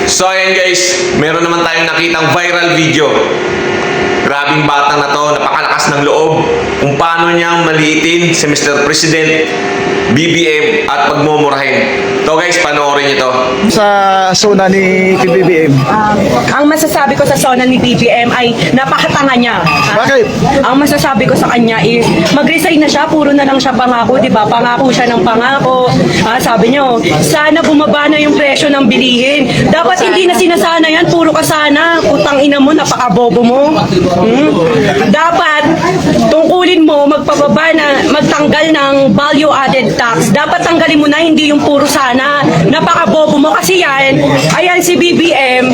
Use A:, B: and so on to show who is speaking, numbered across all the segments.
A: So ayan guys, meron naman tayong nakitang viral video. Grabing batang na to, napakalakas ng loob kung paano niyang maliitin si Mr. President, BBM at pagmumurahin. To guys, panoorin niyo to.
B: Sa zona ni PBBM.
C: Ang masasabi ko sa zona ni BBM ay napakatanga niya.
B: Bakit?
C: Ang masasabi ko sa kanya is mag-resign na siya, puro na lang siya pangako, di ba? Pangako siya ng pangako. Sabi niyo, sana bumaba na yung presyo ng bilihin. Dapat hindi na sinasana yan, puro ka sana. Putang ina mo, napakabobo mo. Dapat tungkulin mo magpababa na magtanggal ng value added tax. Dapat tanggalin mo na, hindi yung puro sana. Napakabobo mo kasi yan. Ayan si BBM,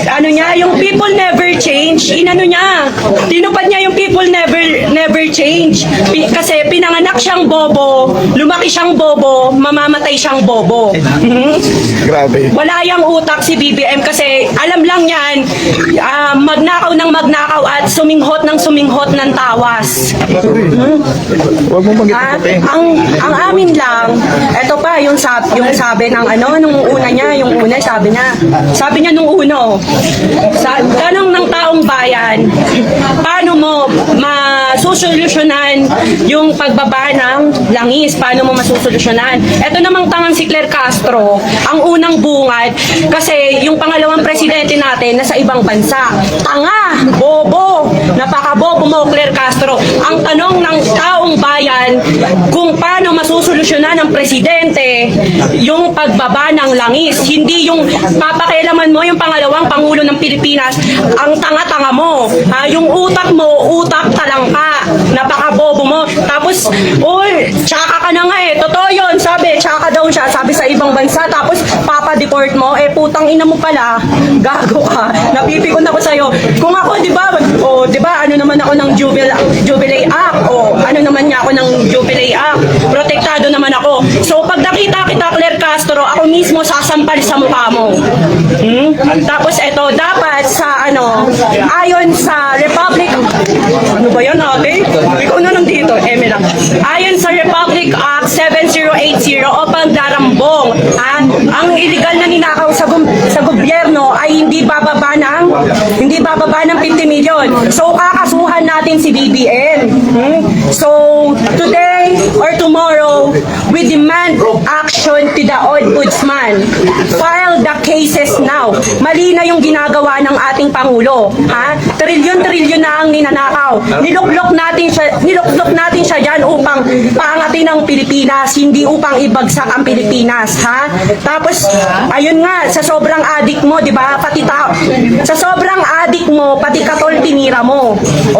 C: ano niya, yung people never change. Inano niya, tinupad niya yung people never change. Kasi pinanganak siyang bobo, lumaki siyang bobo, mamamatay siyang bobo.
B: Grabe.
C: Wala yang utak si BBM kasi alam lang yan, magnakaw ng magnakaw at suminghot ng tawas.
B: Huwag mo magitin.
C: Ang amin lang, eto pa yung sabi ng nung una niya, sabi niya nung uno, tanong ng taong bayan, paano mo masusolusyonan yung pagbaba ng langis, paano mo masusolusyonan? Eto namang tangang si Claire Castro, ang unang bungad, kasi yung pangalawang presidente natin nasa ibang bansa. Tanga, bobo, napakabobo mo Claire Castro. Ang tanong ng taong bayan kung paano masusolusyonan ng presidente yung pagbaba ng langis, hindi yung papakialaman mo yung pangalawang pangulo ng Pilipinas. Ang tanga-tanga mo, yung utak mo, utak talangka, napakabobo mo. Tapos, tsaka ka na nga totoo yun, sabi, tsaka daw siya, sabi sa ibang bansa, tapos papadeport mo, putang ina mo pala, gago ka, napipikon ako sa'yo. Kung ako, di ba, ano naman ako ng Jubilee Act, ano naman niya ako ng Jubilee Act, protektado naman ako. So, pag nakita kita, Claire Castro, ako mismo sasampal sa mukha mo. Tapos, eto, dapat sa, ayon sa Republic, ano ba yan, ate? Ikaw na lang dito, Eme lang. Ayon sa Republic Act 7080 o pagdarambong, ang illegal na ninakaw sa gobyerno ay hindi bababa ng 50 million. So, kakasuhan natin si BBM. So, today or tomorrow, we demand action to the Ombudsman. File the cases now. Mali na yung ginagawa ng ating Pangulo. Trilyon-trilyon na ang ninanakaw. Niluklok natin siya dyan upang paangatin ang Pilipinas, hindi upang ibagsak ang Pilipinas. Tapos, ayun nga, sa sobrang adik mo, di ba? Sa sobrang adik mo, pati katol tinira mo.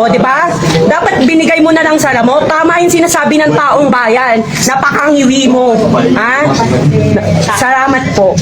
C: Di ba? Dapat binigay mo na lang sa mo. Tama yung sinasabi ng taong bayan. Napakangiwi mo. Salamat po.